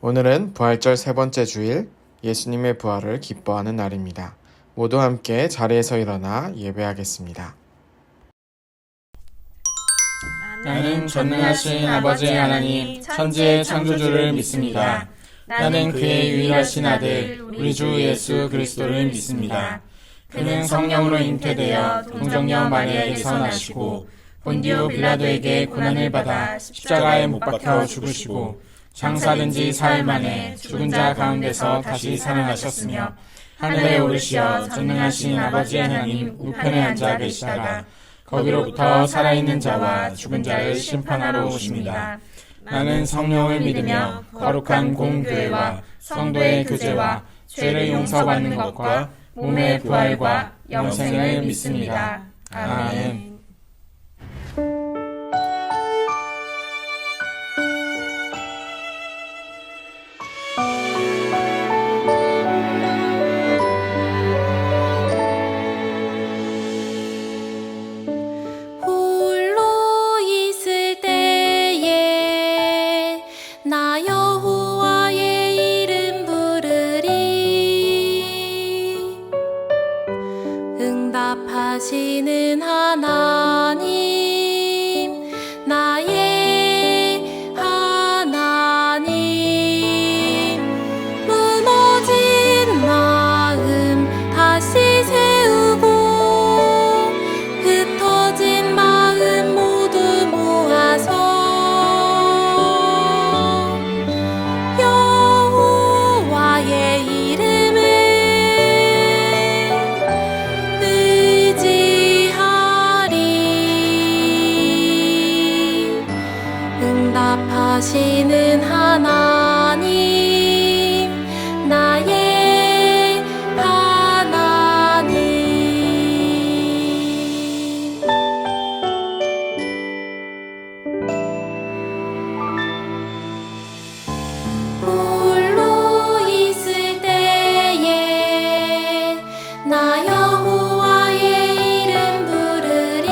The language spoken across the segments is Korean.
오늘은 부활절 세 번째 주일, 예수님의 부활을 기뻐하는 날입니다. 모두 함께 자리에서 일어나 예배하겠습니다. 나는 전능하신 아버지 하나님, 천지의 창조주를 믿습니다. 나는 그의 유일하신 아들, 우리 주 예수 그리스도를 믿습니다. 그는 성령으로 잉태되어 동정녀 마리아에게서 나시고 본디오 빌라도에게 고난을 받아 십자가에 못 박혀 죽으시고 장사된 지 사흘 만에 죽은 자 가운데서 다시 살아나셨으며 하늘에 오르시어 전능하신 아버지 하나님 우편에 앉아 계시다가 거기로부터 살아있는 자와 죽은 자를 심판하러 오십니다. 나는 성령을 믿으며 거룩한 공교회와 성도의 교제와 죄를 용서받는 것과 몸의 부활과 영생을 믿습니다. 아멘. 응답하시는 하나님, 나의 하나님, 무너진 마음 다시 세우고 흩어진 마음 모두 모아서 여호와의 이름을 응답하시는 하나님, 나의 하나님. 홀로 있을 때에 나 여호와의 이름 부르리.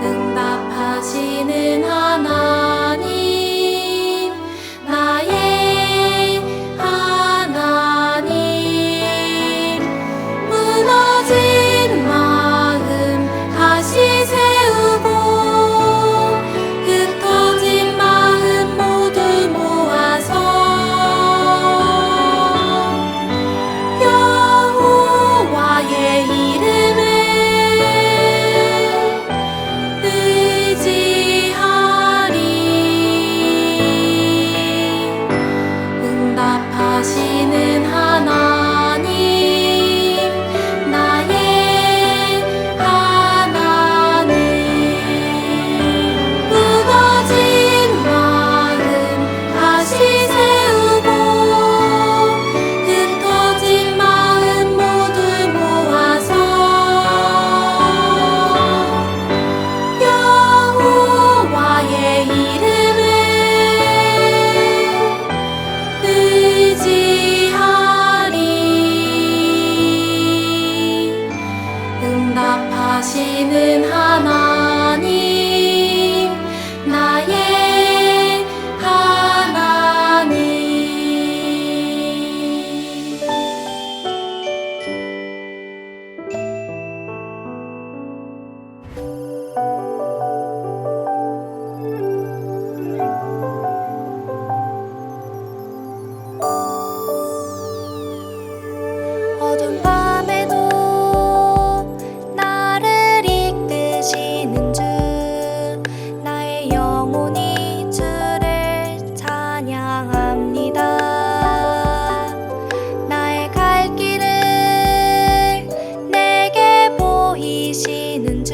응답하시는 하나님, 나의 하나님, 무너진 마음 다시 세우고 흩어진 마음 모두 모아서 여호와의 이름을 응답하시는 하나님, 나의 하나님, 무너진 마음 다시 세우고 흩어진 마음 모두 모아서 여호와의 이름을 응답하시는 하나님, 나의 하나님. 어두운 밤에도 나를 이끄시는 주, 나의 영혼이 주를 찬양합니다. 나의 갈 길을 내게 보이시는 주,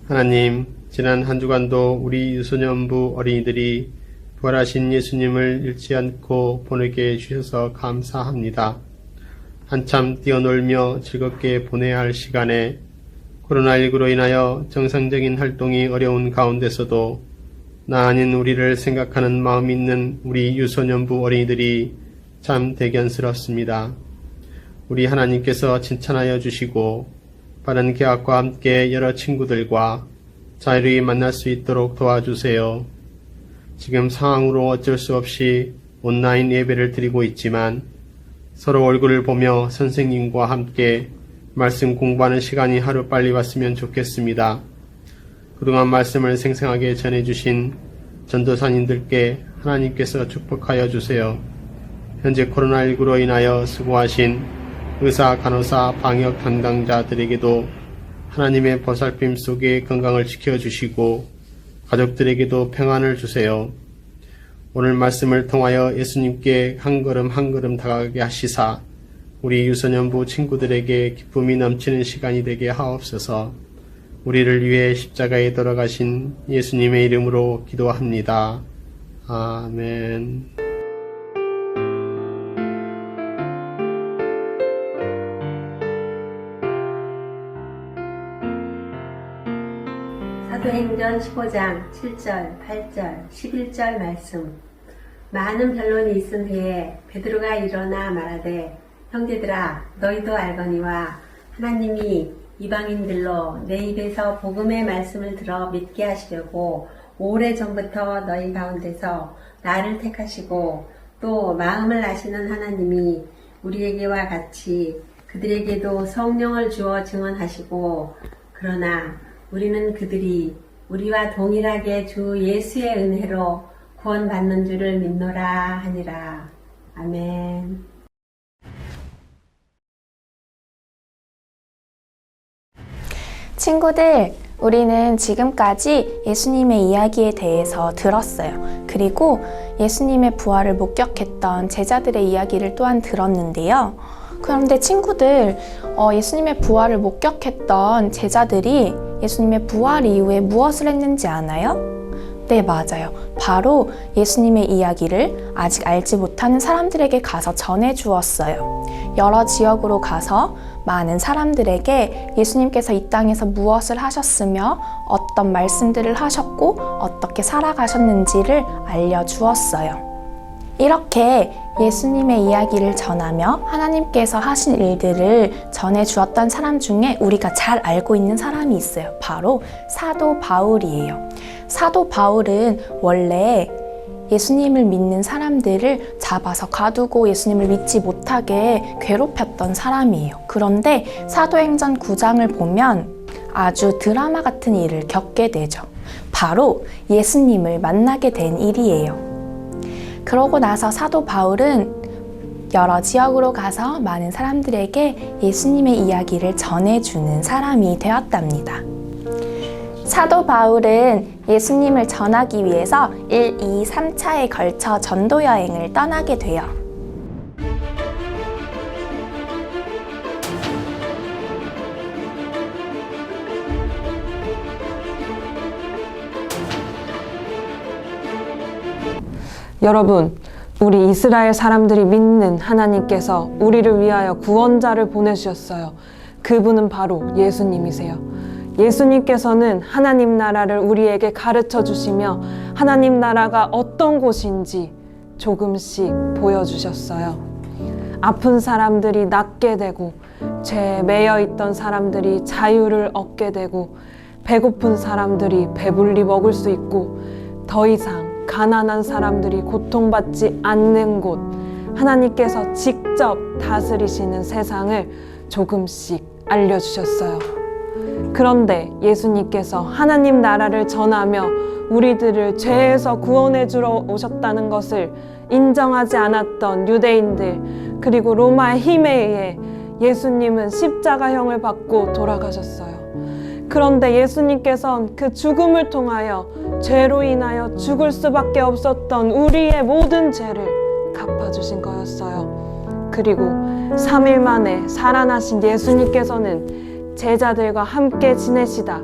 하나님, 지난 한 주간도 우리 유소년부 어린이들이 부활하신 예수님을 잃지 않고 보내게 해주셔서 감사합니다. 한참 뛰어놀며 즐겁게 보내야 할 시간에 코로나19로 인하여 정상적인 활동이 어려운 가운데서도 나 아닌 우리를 생각하는 마음이 있는 우리 유소년부 어린이들이 참 대견스럽습니다. 우리 하나님께서 칭찬하여 주시고 바른 계약과 함께 여러 친구들과 자유롭게 만날 수 있도록 도와주세요. 지금 상황으로 어쩔 수 없이 온라인 예배를 드리고 있지만 서로 얼굴을 보며 선생님과 함께 말씀 공부하는 시간이 하루빨리 왔으면 좋겠습니다. 그동안 말씀을 생생하게 전해주신 전도사님들께 하나님께서 축복하여 주세요. 현재 코로나19로 인하여 수고하신 의사, 간호사, 방역 담당자들에게도 하나님의 보살핌 속에 건강을 지켜주시고 가족들에게도 평안을 주세요. 오늘 말씀을 통하여 예수님께 한 걸음 한 걸음 다가가게 하시사 우리 유소년부 친구들에게 기쁨이 넘치는 시간이 되게 하옵소서. 우리를 위해 십자가에 돌아가신 예수님의 이름으로 기도합니다. 아멘. 사도행전 15장 7절, 8절, 11절 말씀. 많은 변론이 있은 후에 베드로가 일어나 말하되 형제들아 너희도 알거니와 하나님이 이방인들로 내 입에서 복음의 말씀을 들어 믿게 하시려고 오래전부터 너희 가운데서 나를 택하시고 또 마음을 아시는 하나님이 우리에게와 같이 그들에게도 성령을 주어 증언하시고 그러나 우리는 그들이 우리와 동일하게 주 예수의 은혜로 구원받는 줄을 믿노라 하니라. 아멘. 친구들, 우리는 지금까지 예수님의 이야기에 대해서 들었어요. 그리고 예수님의 부활을 목격했던 제자들의 이야기를 또한 들었는데요. 그런데 친구들, 예수님의 부활을 목격했던 제자들이 예수님의 부활 이후에 무엇을 했는지 아나요? 네, 맞아요. 바로 예수님의 이야기를 아직 알지 못하는 사람들에게 가서 전해 주었어요. 여러 지역으로 가서 많은 사람들에게 예수님께서 이 땅에서 무엇을 하셨으며 어떤 말씀들을 하셨고 어떻게 살아가셨는지를 알려주었어요. 이렇게 예수님의 이야기를 전하며 하나님께서 하신 일들을 전해주었던 사람 중에 우리가 잘 알고 있는 사람이 있어요. 바로 사도 바울이에요. 사도 바울은 원래 예수님을 믿는 사람들을 잡아서 가두고 예수님을 믿지 못하게 괴롭혔던 사람이에요. 그런데 사도행전 9장을 보면 아주 드라마 같은 일을 겪게 되죠. 바로 예수님을 만나게 된 일이에요. 그러고 나서 사도 바울은 여러 지역으로 가서 많은 사람들에게 예수님의 이야기를 전해주는 사람이 되었답니다. 사도 바울은 예수님을 전하기 위해서 1, 2, 3차에 걸쳐 전도 여행을 떠나게 돼요. 여러분, 우리 이스라엘 사람들이 믿는 하나님께서 우리를 위하여 구원자를 보내주셨어요. 그분은 바로 예수님이세요. 예수님께서는 하나님 나라를 우리에게 가르쳐 주시며 하나님 나라가 어떤 곳인지 조금씩 보여주셨어요. 아픈 사람들이 낫게 되고 죄에 매여 있던 사람들이 자유를 얻게 되고 배고픈 사람들이 배불리 먹을 수 있고 더 이상 가난한 사람들이 고통받지 않는 곳, 하나님께서 직접 다스리시는 세상을 조금씩 알려주셨어요. 그런데 예수님께서 하나님 나라를 전하며 우리들을 죄에서 구원해 주러 오셨다는 것을 인정하지 않았던 유대인들, 그리고 로마의 힘에 의해 예수님은 십자가형을 받고 돌아가셨어요. 그런데 예수님께서는 그 죽음을 통하여 죄로 인하여 죽을 수밖에 없었던 우리의 모든 죄를 갚아주신 거였어요. 그리고 3일 만에 살아나신 예수님께서는 제자들과 함께 지내시다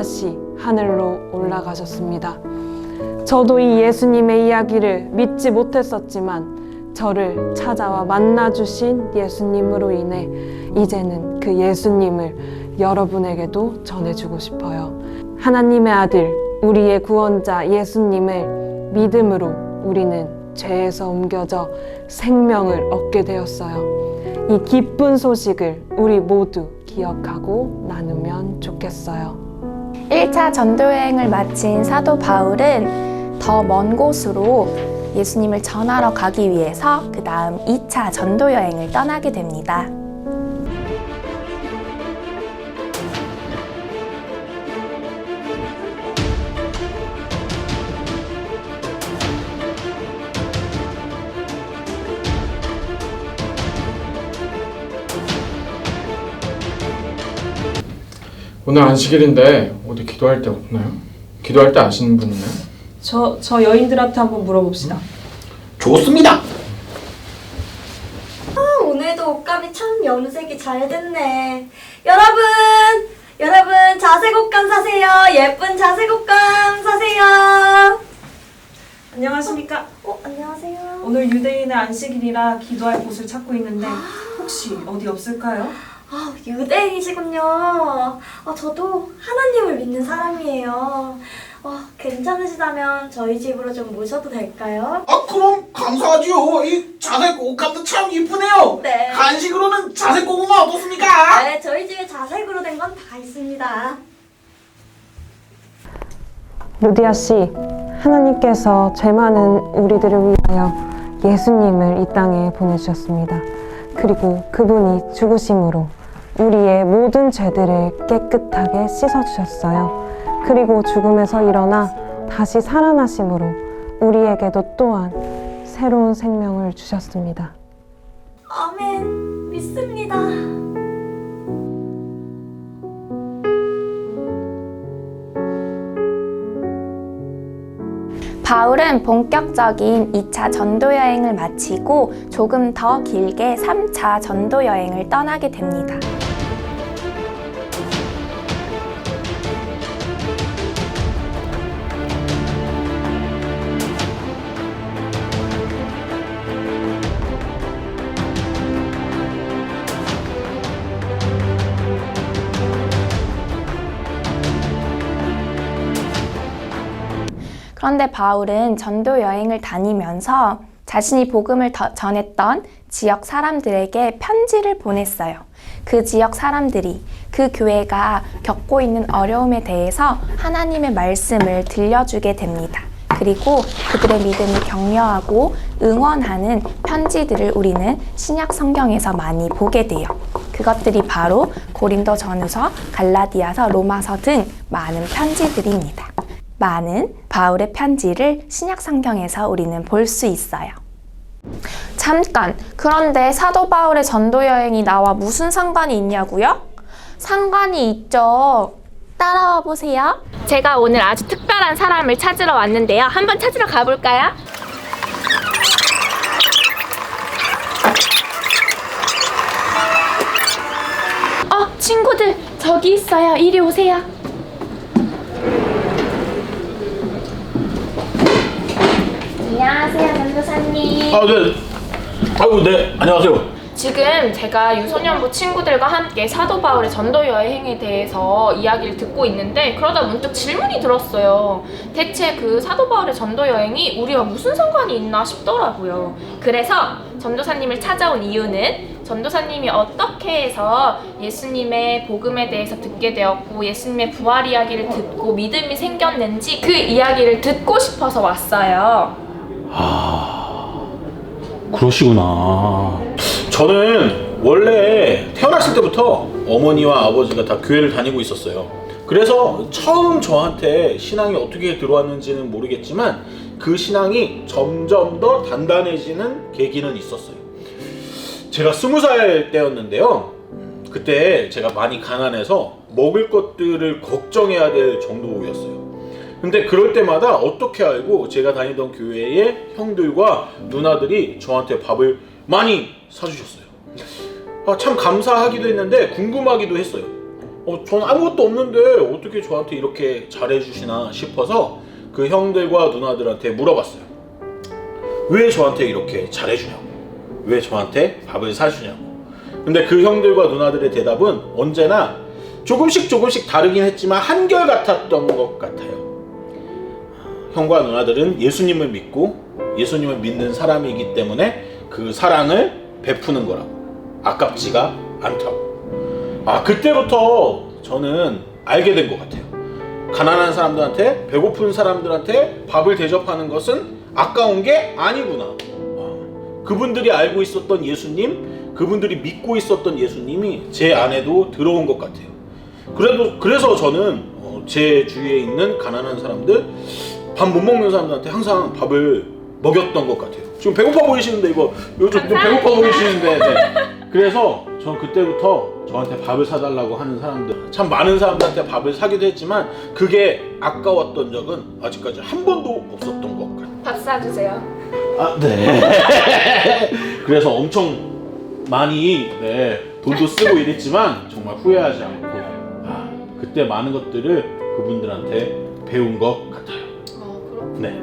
다시 하늘로 올라가셨습니다. 저도 이 예수님의 이야기를 믿지 못했었지만 저를 찾아와 만나주신 예수님으로 인해 이제는 그 예수님을 여러분에게도 전해주고 싶어요. 하나님의 아들, 우리의 구원자 예수님을 믿음으로 우리는 죄에서 옮겨져 생명을 얻게 되었어요. 이 기쁜 소식을 우리 모두 기억하고 나누면 좋겠어요. 1차 전도 여행을 마친 사도 바울은 더 먼 곳으로 예수님을 전하러 가기 위해서 그 다음 2차 전도 여행을 떠나게 됩니다. 오늘 안식일인데 어디 기도할 데 없나요? 기도할 때 아시는 분 있나요? 저 여인들한테 한번 물어봅시다. 좋습니다. 오늘도 옷감이 참 염색이 잘 됐네. 여러분 자색 옷감 사세요. 예쁜 자색 옷감 사세요. 안녕하십니까? 안녕하세요. 오늘 유대인의 안식일이라 기도할 곳을 찾고 있는데 혹시 어디 없을까요? 유대인이시군요. 저도 하나님을 믿는 사람이에요. 괜찮으시다면 저희 집으로 좀 모셔도 될까요? 그럼 감사하지요. 이 자색 옷감도 참 이쁘네요. 네. 간식으로는 자색 고구마 어떻습니까? 네, 저희 집에 자색으로 된 건 다 있습니다. 루디아 씨, 하나님께서 죄 많은 우리들을 위하여 예수님을 이 땅에 보내주셨습니다. 그리고 그분이 죽으심으로 우리의 모든 죄들을 깨끗하게 씻어주셨어요. 그리고 죽음에서 일어나 다시 살아나심으로 우리에게도 또한 새로운 생명을 주셨습니다. 아멘. 믿습니다. 바울은 본격적인 2차 전도 여행을 마치고 조금 더 길게 3차 전도 여행을 떠나게 됩니다. 그런데 바울은 전도 여행을 다니면서 자신이 복음을 전했던 지역 사람들에게 편지를 보냈어요. 그 지역 사람들이 그 교회가 겪고 있는 어려움에 대해서 하나님의 말씀을 들려주게 됩니다. 그리고 그들의 믿음을 격려하고 응원하는 편지들을 우리는 신약 성경에서 많이 보게 돼요. 그것들이 바로 고린도전후서, 갈라디아서, 로마서 등 많은 편지들입니다. 많은 바울의 편지를 신약 성경에서 우리는 볼 수 있어요. 잠깐, 그런데 사도 바울의 전도 여행이 나와 무슨 상관이 있냐고요? 상관이 있죠. 따라와 보세요. 제가 오늘 아주 특별한 사람을 찾으러 왔는데요. 한번 찾으러 가볼까요? 친구들 저기 있어요. 이리 오세요. 안녕하세요, 전도사님. 네. 안녕하세요. 지금 제가 유소년부 친구들과 함께 사도 바울의 전도 여행에 대해서 이야기를 듣고 있는데 그러다 문득 질문이 들었어요. 대체 그 사도 바울의 전도 여행이 우리와 무슨 상관이 있나 싶더라고요. 그래서 전도사님을 찾아온 이유는 전도사님이 어떻게 해서 예수님의 복음에 대해서 듣게 되었고 예수님의 부활 이야기를 듣고 믿음이 생겼는지 그 이야기를 듣고 싶어서 왔어요. 그러시구나. 저는 원래 태어났을 때부터 어머니와 아버지가 다 교회를 다니고 있었어요. 그래서 처음 저한테 신앙이 어떻게 들어왔는지는 모르겠지만 그 신앙이 점점 더 단단해지는 계기는 있었어요. 제가 20살 때였는데요. 그때 제가 많이 가난해서 먹을 것들을 걱정해야 될 정도였어요. 근데 그럴 때마다 어떻게 알고 제가 다니던 교회의 형들과 누나들이 저한테 밥을 많이 사주셨어요. 참 감사하기도 했는데 궁금하기도 했어요. 전 아무것도 없는데 어떻게 저한테 이렇게 잘해주시나 싶어서 그 형들과 누나들한테 물어봤어요. 왜 저한테 이렇게 잘해주냐고, 왜 저한테 밥을 사주냐고. 근데 그 형들과 누나들의 대답은 언제나 조금씩 다르긴 했지만 한결같았던 것 같아요. 형과 누나들은 예수님을 믿고 예수님을 믿는 사람이기 때문에 그 사랑을 베푸는 거라고, 아깝지가 않다고. 그때부터 저는 알게 된 것 같아요. 가난한 사람들한테, 배고픈 사람들한테 밥을 대접하는 것은 아까운 게 아니구나. 그분들이 알고 있었던 예수님, 그분들이 믿고 있었던 예수님이 제 안에도 들어온 것 같아요. 그래서 저는 제 주위에 있는 가난한 사람들, 밥 못 먹는 사람들한테 항상 밥을 먹였던 것 같아요. 지금 배고파 보이시는데 이거 요즘 배고파 보이시는데 네. 그래서 전 그때부터 저한테 밥을 사달라고 하는 사람들, 참 많은 사람들한테 밥을 사기도 했지만 그게 아까웠던 적은 아직까지 한 번도 없었던 것 같아요. 밥 사주세요. 네. 그래서 엄청 많이 돈도 쓰고 이랬지만 정말 후회하지 않고 그때 많은 것들을 그분들한테 배운 것 같아요. 그렇군요. 네.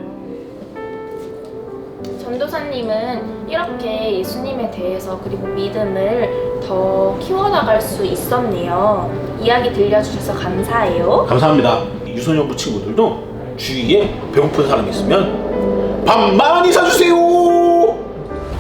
전도사님은 이렇게 예수님에 대해서 그리고 믿음을 더 키워나갈 수 있었네요. 이야기 들려주셔서 감사해요. 감사합니다. 유소년부 친구들도 주위에 배고픈 사람이 있으면 밥 많이 사주세요.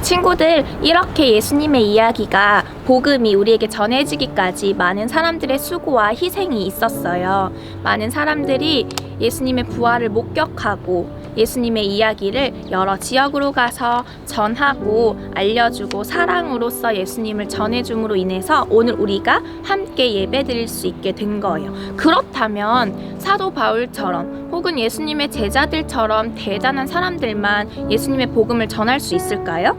친구들, 이렇게 예수님의 이야기가, 복음이 우리에게 전해지기까지 많은 사람들의 수고와 희생이 있었어요. 많은 사람들이 예수님의 부활을 목격하고 예수님의 이야기를 여러 지역으로 가서 전하고 알려주고 사랑으로서 예수님을 전해줌으로 인해서 오늘 우리가 함께 예배드릴 수 있게 된 거예요. 그렇다면 사도 바울처럼 혹은 예수님의 제자들처럼 대단한 사람들만 예수님의 복음을 전할 수 있을까요?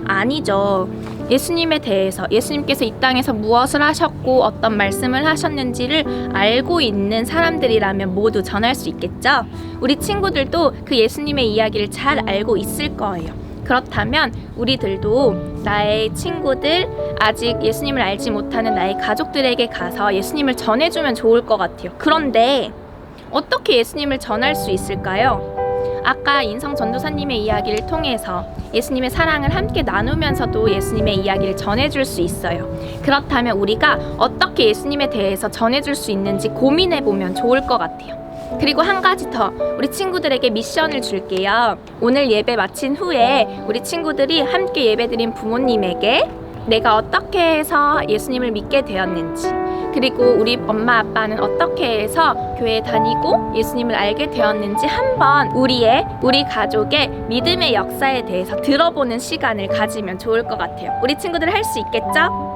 아니죠. 예수님에 대해서, 예수님께서 이 땅에서 무엇을 하셨고 어떤 말씀을 하셨는지를 알고 있는 사람들이라면 모두 전할 수 있겠죠? 우리 친구들도 그 예수님의 이야기를 잘 알고 있을 거예요. 그렇다면 우리들도 나의 친구들, 아직 예수님을 알지 못하는 나의 가족들에게 가서 예수님을 전해주면 좋을 것 같아요. 그런데 어떻게 예수님을 전할 수 있을까요? 아까 인성 전도사님의 이야기를 통해서 예수님의 사랑을 함께 나누면서도 예수님의 이야기를 전해줄 수 있어요. 그렇다면 우리가 어떻게 예수님에 대해서 전해줄 수 있는지 고민해보면 좋을 것 같아요. 그리고 한 가지 더, 우리 친구들에게 미션을 줄게요. 오늘 예배 마친 후에 우리 친구들이 함께 예배드린 부모님에게 내가 어떻게 해서 예수님을 믿게 되었는지, 그리고 우리 엄마 아빠는 어떻게 해서 교회에 다니고 예수님을 알게 되었는지 한번 우리 가족의 믿음의 역사에 대해서 들어보는 시간을 가지면 좋을 것 같아요. 우리 친구들 할 수 있겠죠?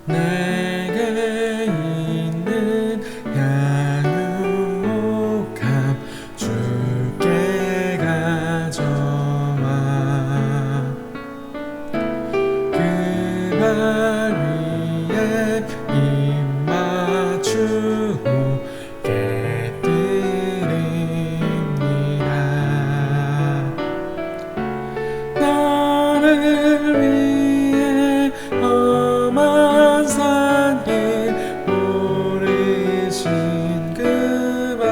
내게 있는 양육함 주께 가져와 그 발 위에 입 맞추고 깨뜨립니다. 나를 위해 험한 산길 오르신 그 발,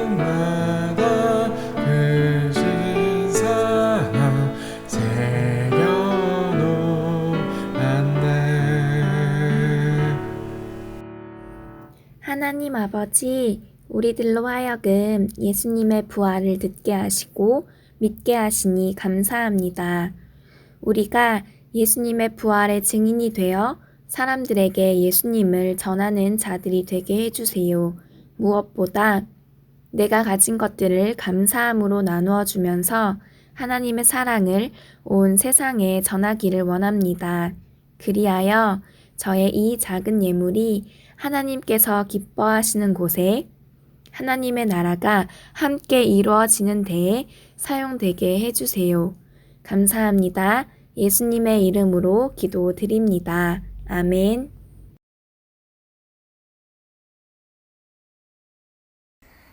걸음마다 크신 사랑 새겨놓았네. 하나님 아버지, 우리들로 하여금 예수님의 부활을 듣게 하시고 믿게 하시니 감사합니다. 우리가 예수님의 부활의 증인이 되어 사람들에게 예수님을 전하는 자들이 되게 해주세요. 무엇보다 내가 가진 것들을 감사함으로 나누어 주면서 하나님의 사랑을 온 세상에 전하기를 원합니다. 그리하여 저의 이 작은 예물이 하나님께서 기뻐하시는 곳에 하나님의 나라가 함께 이루어지는 데에 사용되게 해주세요. 감사합니다. 예수님의 이름으로 기도드립니다. 아멘.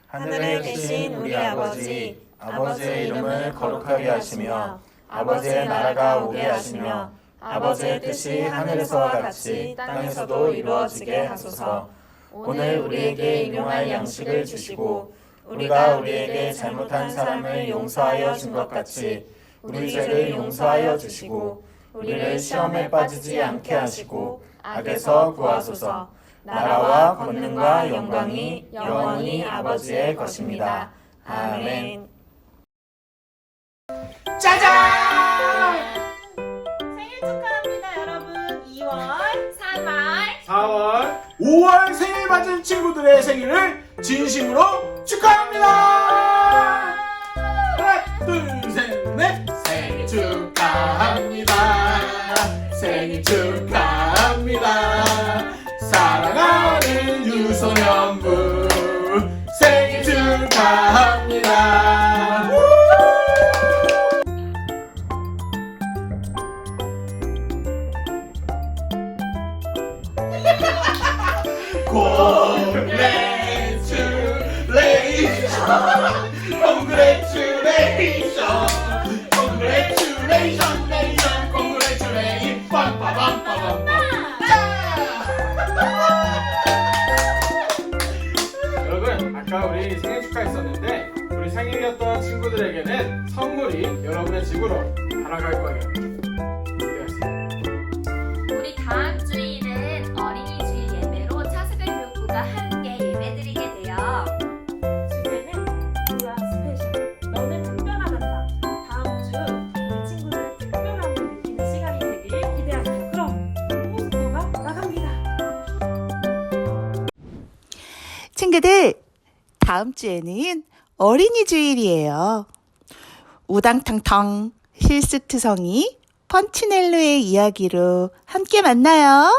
하늘에 계신 우리 아버지, 아버지의 이름을 거룩하게 하시며 아버지의 나라가 오게 하시며 아버지의 뜻이 하늘에서와 같이 땅에서도 이루어지게 하소서. 오늘 우리에게 일용할 양식을 주시고 우리가 우리에게 잘못한 사람을 용서하여 준 것 같이 우리 죄를 용서하여 주시고 우리를 시험에 빠지지 않게 하시고 악에서 구하소서. 나라와 권능과 영광이 영원히 아버지의 것입니다. 아멘. 생일 축하합니다, 여러분. 2월, 3월, 4월, 5월 생일 맞은 친구들의 생일을 진심으로 축하합니다. 하나, 둘, 셋, 넷. 생일 축하합니다. 생일 축하합니다. 사랑하는 유소년부 생일 축하합니다. Congratulations, 빰빠밤빠밤빰. 여러분, 아까 우리 생일 축하했었는데 우리 생일이었던 친구들에게는 선물이 여러분의 집으로 날아갈 거예요. 우리 다음 주일은 어린이 주일 예배로 차세대 교육부가 함께 예배드리게 돼요. 주제는 누야 스페셜. 너는 특별하단다. 다음 주 우리 친구들의 특별함을 느끼는 시간이 되길 기대합니다. 그럼 포스터가 나갑니다. 친구들, 다음 주에는 어린이 주일이에요. 우당탕탕, 실수투성이, 펀치넬로의 이야기로 함께 만나요.